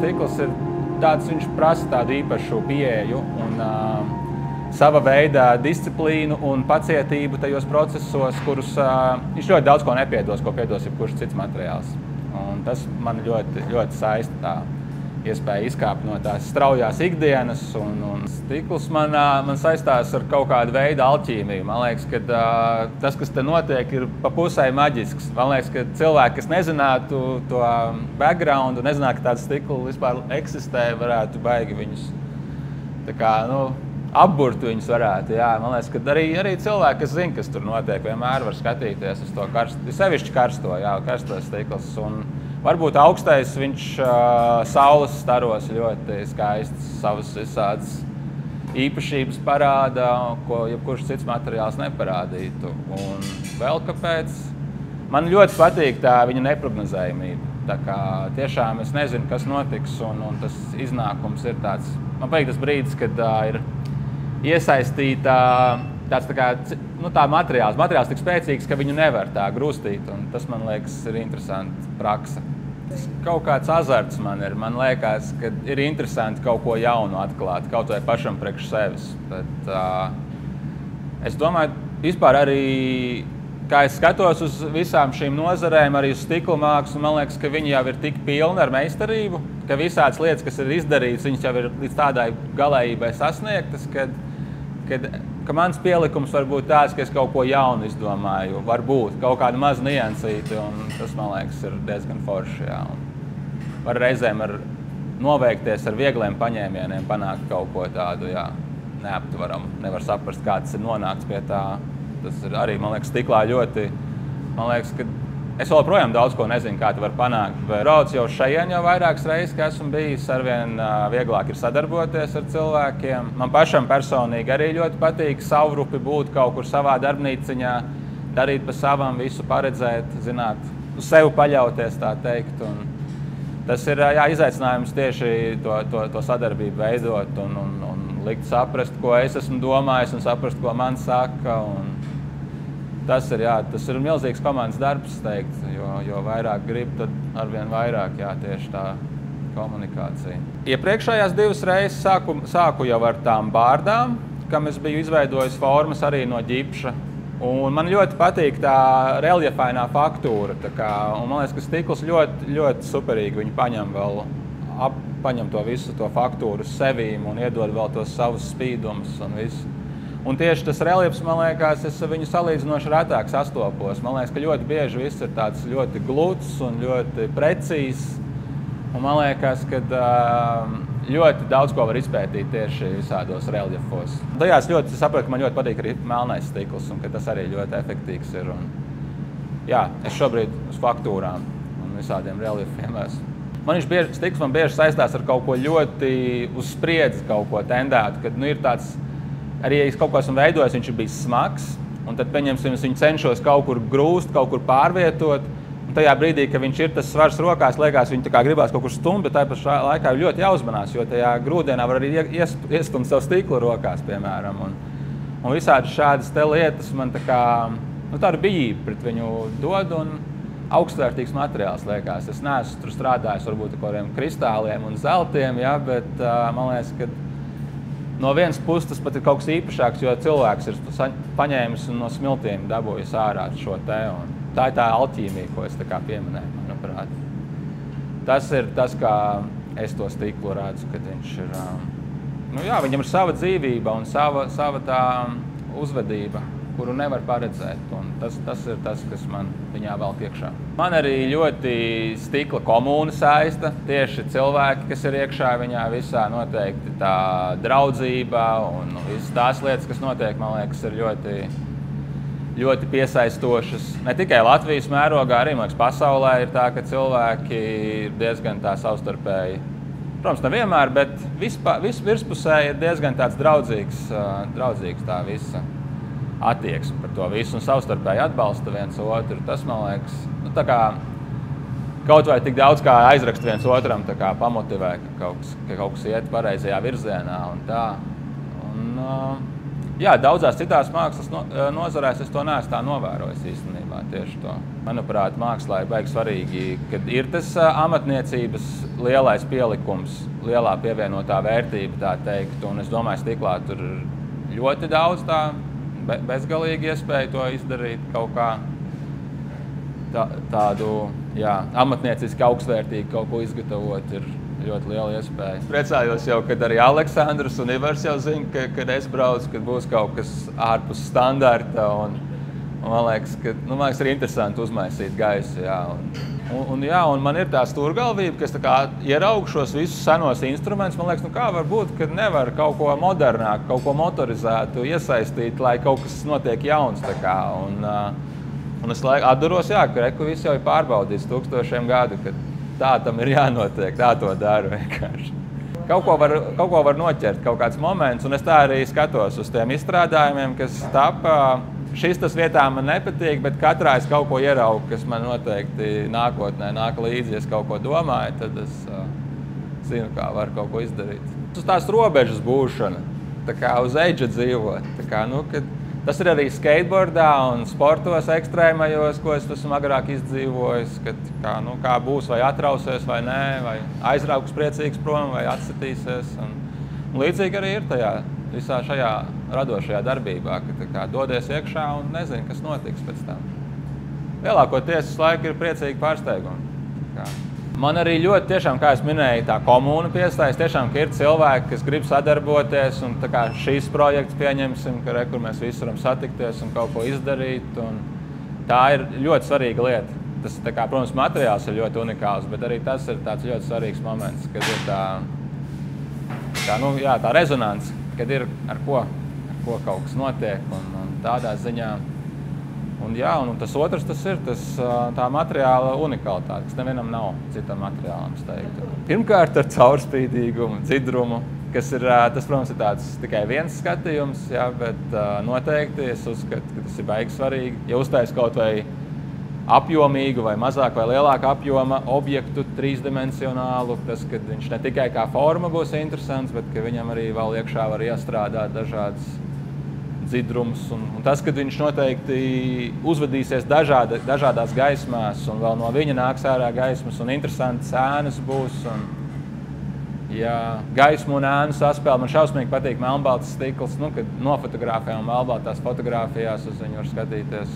stikls ir tāds, viņš prasa tādu īpašu pieeju un sava veida disciplīnu un pacietību tajos procesos, kurus viņš ļoti daudz ko nepiedos, ko piedos jebkurš cits materiāls. Un tas man ļoti, ļoti saista tā iespēja izkāpt no tās straujās ikdienas, un stikls man saistās ar kaut kādu veidu alķīmiju. Man liekas, ka tas, kas te notiek, ir pa pusē maģisks. Man liekas, ka cilvēki, kas nezinātu to backgroundu, nezinātu, ka tāds stikls vispār eksistē, varētu baigi viņus tā kā, apburt viņus varētu. Jā. Man liekas, ka arī cilvēki, kas zina, kas tur notiek, vienmēr var skatīties uz to sevišķi karsto stikls. Un varbūt augstais viņš saules staros ļoti skaists, savas visādas īpašības parāda, ko jebkurš cits materiāls neparādītu. Un vēl kāpēc? Man ļoti patīk tā viņa neprognozējumība. Tā kā tiešām es nezinu, kas notiks, un tas iznākums ir tāds. Man patīk tas brīdis, kad ir iesaistīta tāds tā materiāls. Materiāls tik spēcīgs, ka viņu nevar tā grūstīt, un tas, man liekas, ir interesanti praksa. Kaut kāds azarts man ir. Man liekas, ka ir interesanti kaut ko jaunu atklāt, kaut vai pašam priekš sevis. Bet es domāju, vispār arī, kā es skatos uz visām šīm nozarēm, arī uz stikla mākslu, man liekas, ka viņi jau ir tik pilni ar meistarību, ka visādas lietas, kas ir izdarītas, viņas jau ir līdz tādai galējībai sasniegtas, ka mans pielikums var būt tāds, ka es kaut ko jaunu izdomāju, varbūt kaut kādu mazu niansīti, un tas, man liekas, ir diezgan forši. Jā. Var reizēm noveikties ar viegliem paņēmieniem, panākt kaut ko tādu neaptvaramu. Nevar saprast, kā tas ir nonākts pie tā. Tas ir arī, man liekas, stiklā ļoti, man liekas, ka es joprojām daudz ko nezinu, kā tu var panākt. Brauc jau šajien jau vairākas reizes, ka esmu bijis, arvien vieglāk ir sadarboties ar cilvēkiem. Man pašam personīgi arī ļoti patīk savrupi būt kaut kur savā darbnīciņā, darīt pa savam, visu paredzēt, zināt, uz sevi paļauties, tā teikt. Un tas ir izaicinājums tieši to sadarbību veidot un likt saprast, ko es esmu domājis un saprast, ko man saka. Un tas ir milzīgs komandas darbs, teikt, jo vairāk grib, tad arvien vairāk, tieši tā komunikācija. Iepriekšējās divas reizes sāku jau ar tām bārdām, kam es biju izveidojis formas arī no ģipša. Un man ļoti patīk tā reljefainā faktūra, un man liekas, ka stikls ļoti, ļoti superīgi viņu paņem to visu to faktūru sevīm un iedod vēl tos savus spīdumus un visu. Un tieši tas reljefs, man liekas, es viņu salīdzinoši retāk sastopos. Man liekas, ka ļoti bieži viss ir tāds ļoti gluds un ļoti precīzs. Un man liekas, ka ļoti daudz ko var izpētīt tieši visādos reljefos. Tajās ļoti saprotu, ka man ļoti patīk arī melnais stikls un ka tas arī ļoti efektīvs ir. Un, es šobrīd uz faktūrām un visādiem reljefiem esmu. Stikls man bieži saistās ar kaut ko ļoti uz spriedzes, kaut ko tendētu, kad ir tāds. Arī, ja es kaut ko esmu veidojis, viņš ir bijis smags, un tad, pieņemsim, es viņu cenšos kaut kur grūst, kaut kur pārvietot, un tajā brīdī, kad viņš ir tas svars rokās, liekas, viņu tā kā gribās kaut kur stumt, bet tā pašā laikā ļoti jāuzmanās, jo tajā grūdienā var arī iestumt savu stiklu rokās, piemēram. Un visādi šādas te lietas man tā kā, tādu bijību pret viņu dod, un augstvērtīgs materiāls, liekas. Es neesmu tur strādājis varbūt ar kādiem kristāliem un zeltiem, bet man liekas, ka no vienas puses tas pat ir kaut kas īpašāks, jo cilvēks ir paņēmis un no smiltīm dabūjis ārā šo te. Un tā ir tā alķīmija, ko es tā kā pieminēju, manuprāt. Tas ir tas, kā es to stiklu redzu, kad viņš ir, viņam ir sava dzīvība un sava tā uzvedība, kuru nevar paredzēt. Un tas ir tas, kas man viņā velk iekšā. Man arī ļoti stikla komūna saista. Tieši cilvēki, kas ir iekšā viņā visā, noteikti tā draudzība un visas tās lietas, kas notiek, man liekas, ir ļoti, ļoti piesaistošas. Ne tikai Latvijas mērogā, arī, man liekas, pasaulē ir tā, ka cilvēki ir diezgan tā savstarpēji. Protams, nevienmēr, bet virspusē ir diezgan tāds draudzīgs tā visa attieksme par to visu un savstarpēji atbalsta viens otru. Tas, man liekas, tā kā kaut vai tik daudz kā aizrakst viens otram, tā kā pamotivē, ka kaut kas iet pareizajā virzienā un tā. Un, Jā, daudzās citās mākslas nozarēs es to neesmu tā novērojis īstenībā tieši to. Manuprāt, mākslā ir baigi svarīgi, kad ir tas amatniecības lielais pielikums, lielā pievienotā vērtība, tā teikt. Un es domāju, stiklā tur ir ļoti daudz tā bezgalīgi iespēju to izdarīt kaut kā tādu, jā, amatnieciski augstvērtīgi kaut ko izgatavot ir ļoti liela iespēja. Es priecājos jau, kad arī Aleksandrs un Ivars jau zina, kad es braucu, kad būs kaut kas ārpus standarta. Un man liekas, ka ir interesanti uzmaisīt gaisu. Jā. Un man ir tā stūrgalvība, ka es tā kā ieraugu šos visus senos instrumentus. Man liekas, kā var būt, kad nevar kaut ko modernāku, kaut ko motorizētu iesaistīt, lai kaut kas notiek jauns. Tā kā. Un es atduros, jā, ka viss jau ir pārbaudīts tūkstošiem gadu, kad tā tam ir jānotiek, tā to daru vienkārši. Kaut ko var noķert, kaut kāds moments, un es tā arī skatos uz tiem izstrādājumiem, kas tapa. Šis tas vietā man nepatīk, bet katrā es kaut ko ieraugu, kas man noteikti nākotnē nāk līdzi. Ja es kaut ko domāju, tad es zinu, kā var kaut ko izdarīt. Uz tās robežas būšana, tā kā uz eidža dzīvot. Tā kā, tas ir arī skateboardā un sportos ekstrēmajos, ko es esmu agrāk izdzīvojis, kad kā būs, vai atrausies, vai nē, vai aizraugs priecīgs prom, vai atsitīsies. Un līdzīgi arī ir tajā visā šajā radošajā darbībā, ka dodies iekšā un nezini, kas notiks pēc tam. Lielākoties laiku ir priecīgi pārsteigumi. Man arī ļoti, tiešām, kā es minēju, tā komūna piesaista, tiešām, ka ir cilvēki, kas grib sadarboties, un tā kā šīs projekts pieņemsim, kur mēs visi varam satikties un kaut ko izdarīt, un tā ir ļoti svarīga lieta. Tas, protams, materiāls ir ļoti unikāls, bet arī tas ir tāds ļoti svarīgs moments, kad ir tā rezonance, kad ir ar ko kaut kas notiek, un tādā ziņā. Un tas otrs, tas ir tā materiāla unikalitāte, kas nevienam nav citam materiālam, es teiktu. Pirmkārt ar caurspīdīgumu, dzidrumu, kas ir, tas, protams, ir tāds tikai viens skatījums, jā, bet noteikti es uzskatu, ka tas ir baigi svarīgi. Ja uztais kaut vai apjomīgu vai mazāk vai lielāku apjoma objektu, trīsdimensionālu, tas, kad viņš ne tikai kā forma būs interesants, bet ka viņam arī vēl iekšā var iestrādāt dažādas dzidrums. Un tas, kad viņš noteikti uzvedīsies dažādās gaismās, un vēl no viņa nāks ārā gaismas, un interesantas ēnas būs. Ja gaismu un ēnu saspēle, man šausmīgi patīk melnbalts stikls, kad nofotografējam melnbaltās fotogrāfijās, uz viņu var skatīties.